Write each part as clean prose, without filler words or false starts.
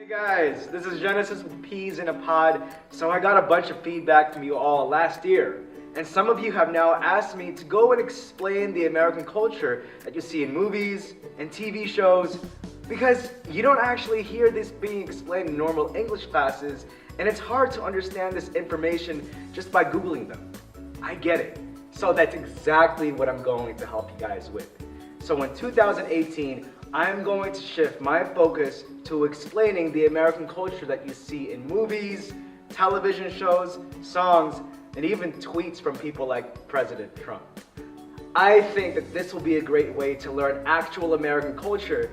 Guys, this is Genesis with Peas in a Pod. So I got a bunch of feedback from you all last year, and some of you have now asked me to go and explain the American culture that you see in movies and TV shows, because you don't actually hear this being explained in normal English classes, and it's hard to understand this information just by Googling them. I get it. So that's exactly what I'm going to help you guys with. So in 2018, I'm going to shift my focus to explaining the American culture that you see in movies, television shows, songs, and even tweets from people like President Trump. I think that this will be a great way to learn actual American culture,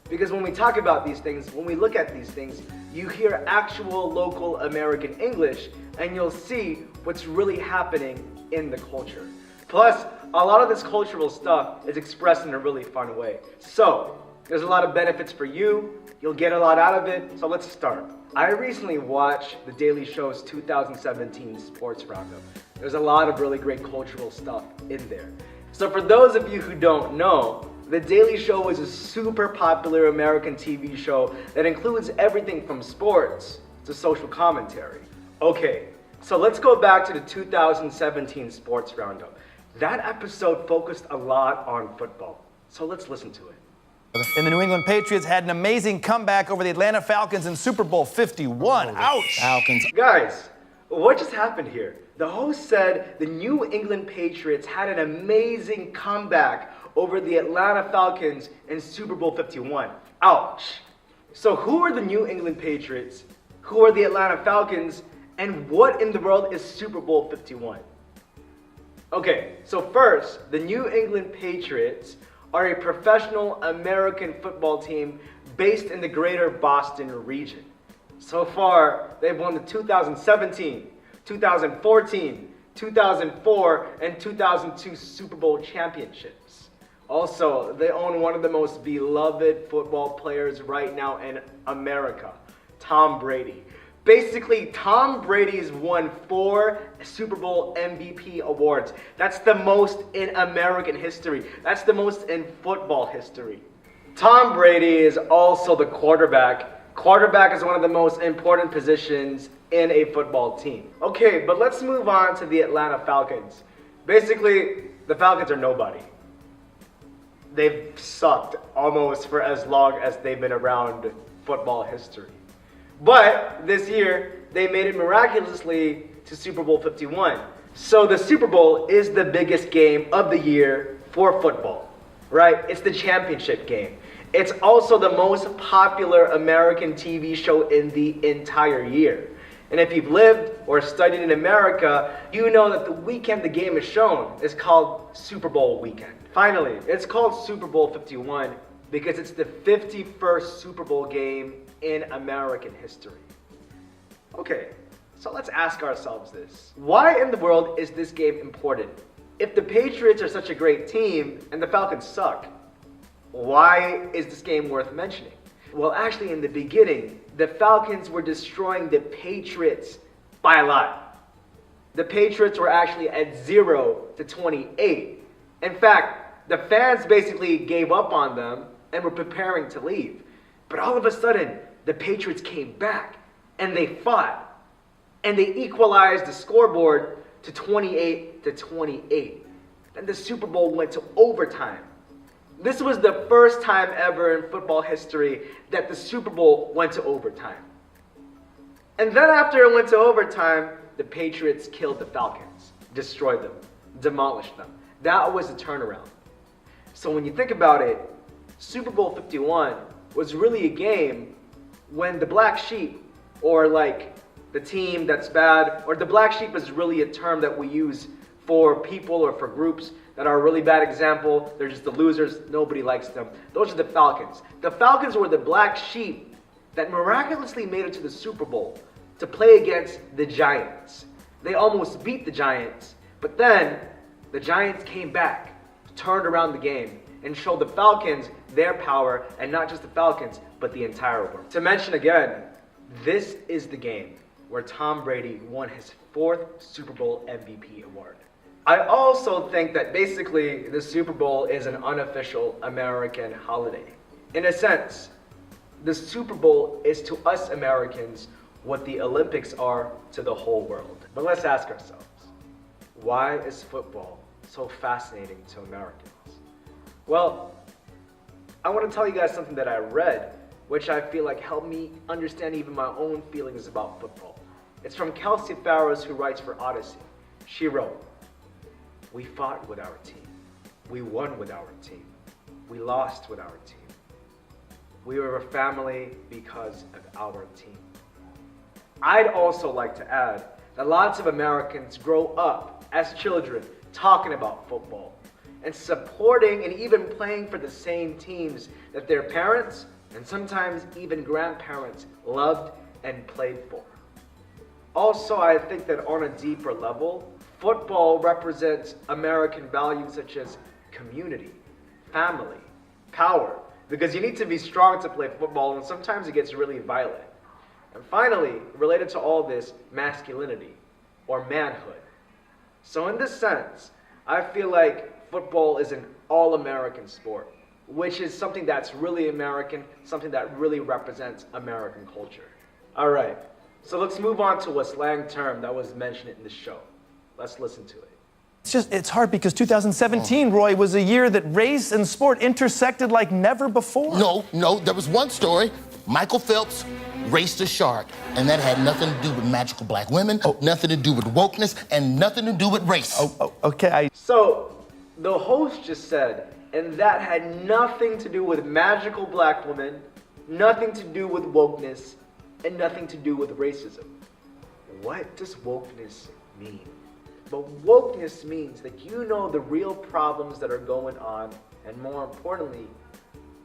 because when we talk about these things, when we look at these things, you hear actual local American English, and you'll see what's really happening in the culture. Plus, a lot of this cultural stuff is expressed in a really fun way. So, there's a lot of benefits for you, you'll get a lot out of it, so let's start. I recently watched The Daily Show's 2017 Sports Roundup. There's a lot of really great cultural stuff in there. So for those of you who don't know, The Daily Show is a super popular American TV show that includes everything from sports to social commentary. Okay, so let's go back to the 2017 Sports Roundup. That episode focused a lot on football, so let's listen to it. And the New England Patriots had an amazing comeback over the Atlanta Falcons in Superbowl 51. Ouch! Falcons. Guys, what just happened here? The host said the New England Patriots had an amazing comeback over the Atlanta Falcons in Super Bowl 51. Ouch! So who are the New England Patriots? Who are the Atlanta Falcons? And what in the world is Super Bowl 51? Okay, so first, the New England Patriots are a professional American football team based in the greater Boston region. So far, they've won the 2017, 2014, 2004, and 2002 Super Bowl championships. Also, they own one of the most beloved football players right now in America, Tom Brady. Basically, Tom Brady's won 4 Super Bowl MVP awards. That's the most in American history. That's the most in football history. Tom Brady is also the quarterback. Quarterback is one of the most important positions in a football team. Okay, but let's move on to the Atlanta Falcons. Basically, the Falcons are nobody. They've sucked almost for as long as they've been around football history. But this year, they made it miraculously to Super Bowl 51. So the Super Bowl is the biggest game of the year for football, right? It's the championship game. It's also the most popular American TV show in the entire year. And if you've lived or studied in America, you know that the weekend the game is shown is called Super Bowl weekend. Finally, it's called Super Bowl 51 because it's the 51st Super Bowl game in American history. Okay, so let's ask ourselves this. Why in the world is this game important? If the Patriots are such a great team and the Falcons suck, why is this game worth mentioning? Well, actually in the beginning, the Falcons were destroying the Patriots by a lot. The Patriots were actually at 0-28. In fact, the fans basically gave up on them and were preparing to leave. But all of a sudden, the Patriots came back and they fought and they equalized the scoreboard to 28-28. Then the Super Bowl went to overtime. This was the first time ever in football history that the Super Bowl went to overtime. And then after it went to overtime, the Patriots killed the Falcons, destroyed them, demolished them. That was a turnaround. So when you think about it, Super Bowl 51 was really a game when the Blacksheep, or like the team that's bad, or the Blacksheep is really a term that we use for people or for groups that are a really bad example. They're just the losers, nobody likes them. Those are the Falcons. The Falcons were the black sheep that miraculously made it to the Super Bowl to play against the Giants. They almost beat the Giants, but then the Giants came back, turned around the game, and showed the Falcons their power, and not just the Falcons, but the entire world. To mention again, this is the game where Tom Brady won his 4th Super Bowl MVP award. I also think that basically the Super Bowl is an unofficial American holiday. In a sense, The Super Bowl is to us Americans what the Olympics are to the whole world. But let's ask ourselves, why is football so fascinating to Americans? Well, I want to tell you guys something that I read, which I feel like helped me understand even my own feelings about football. It's from Kelsey Farrows, who writes for Odyssey. She wrote, "We fought with our team. We won with our team. We lost with our team. We were a family because of our team." I'd also like to add that lots of Americans grow up as children talking about football and supporting and even playing for the same teams that their parents and sometimes even grandparents loved and played for. Also, I think that on a deeper level, football represents American values such as community, family, power, because you need to be strong to play football, and sometimes it gets really violent. And finally, related to all this, masculinity or manhood. So in this sense, I feel like football is an all-American sport, which is something that's really American, something that really represents American culture. All right, so let's move on to a slang term that was mentioned in the show. Let's listen to it. It's hard because 2017, Roy, was a year that race and sport intersected like never before. No, there was one story. Michael Phelps raced a shark, and that had nothing to do with magical black women, nothing to do with wokeness, and nothing to do with race. Okay. So, the host just said, and that had nothing to do with magical black women, nothing to do with wokeness, and nothing to do with racism. What does wokeness mean? But wokeness means that you know the real problems that are going on, and more importantly,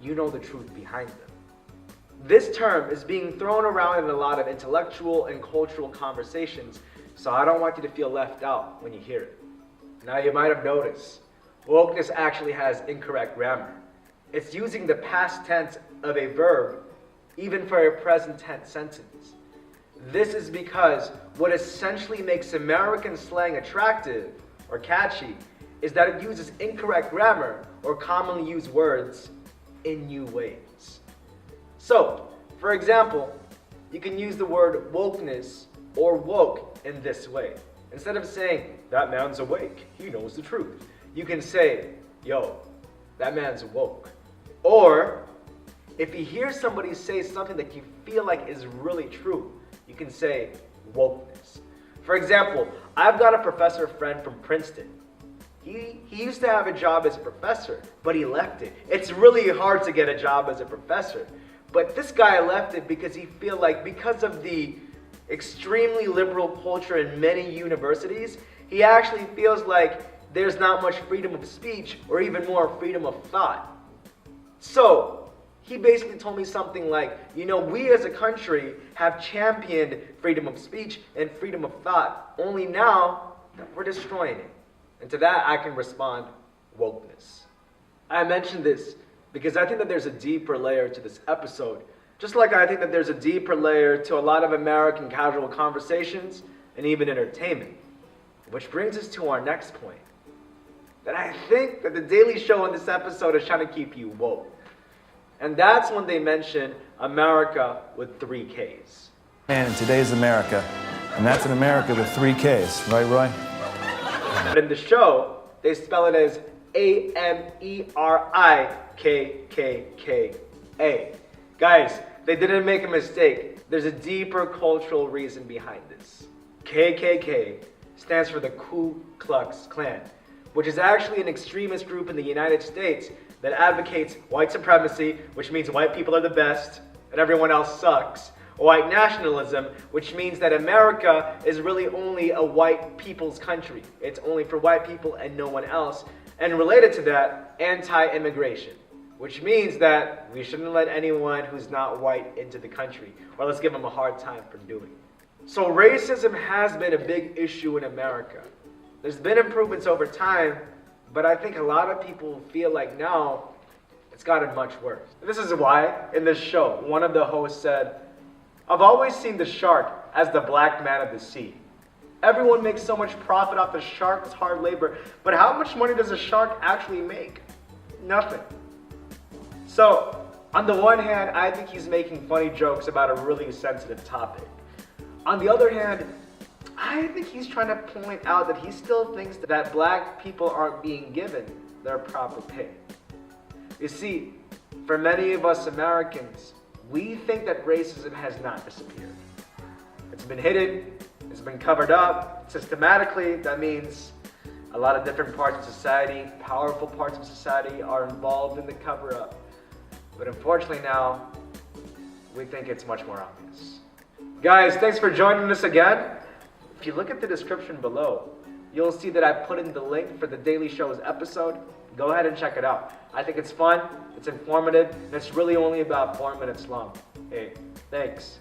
you know the truth behind them. This term is being thrown around in a lot of intellectual and cultural conversations, so I don't want you to feel left out when you hear it. Now, you might have noticed, wokeness actually has incorrect grammar. It's using the past tense of a verb, even for a present tense sentence. This is because what essentially makes American slang attractive or catchy is that it uses incorrect grammar or commonly used words in new ways. So, for example, you can use the word wokeness or woke in this way. Instead of saying, "That man's awake, he knows the truth," you can say, "Yo, that man's woke." Or, if you hear somebody say something that you feel like is really true, you can say wokeness. For example, I've got a professor friend from Princeton. He used to have a job as a professor, but he left it. It's really hard to get a job as a professor. But this guy left it because he feel like because of the extremely liberal culture in many universities, he actually feels like there's not much freedom of speech or even more freedom of thought. So, he basically told me something like, we as a country have championed freedom of speech and freedom of thought, only now we're destroying it. And to that I can respond, wokeness. I mentioned this because I think that there's a deeper layer to this episode, just like I think that there's a deeper layer to a lot of American casual conversations and even entertainment. Which brings us to our next point, that I think that the Daily Show in this episode is trying to keep you woke. And that's when they mention America with 3 Ks. And in today's America, and that's an America with 3 Ks, right, Roy? But in the show, they spell it as AMERIKKKA. Guys, they didn't make a mistake. There's a deeper cultural reason behind this. KKK stands for the Ku Klux Klan, which is actually an extremist group in the United States that advocates white supremacy, which means white people are the best and everyone else sucks. White nationalism, which means that America is really only a white people's country. It's only for white people and no one else. And related to that, anti-immigration, which means that we shouldn't let anyone who's not white into the country, or let's give them a hard time for doing it. So racism has been a big issue in America. There's been improvements over time, but I think a lot of people feel like now it's gotten much worse. This is why, in this show, one of the hosts said, "I've always seen the shark as the black man of the sea. Everyone makes so much profit off the shark's hard labor, but how much money does a shark actually make? Nothing." So, On the one hand, I think he's making funny jokes about a really sensitive topic. On the other hand, I think he's trying to point out that he still thinks that black people aren't being given their proper pay. You see, for many of us Americans, we think that racism has not disappeared. It's been hidden, it's been covered up systematically. That means a lot of different parts of society, powerful parts of society, are involved in the cover-up. But unfortunately now, we think it's much more obvious. Guys, thanks for joining us again. If you look at the description below, you'll see that I put in the link for the Daily Show's episode. Go ahead and check it out. I think it's fun, it's informative, and it's really only about 4 minutes long. Hey, thanks.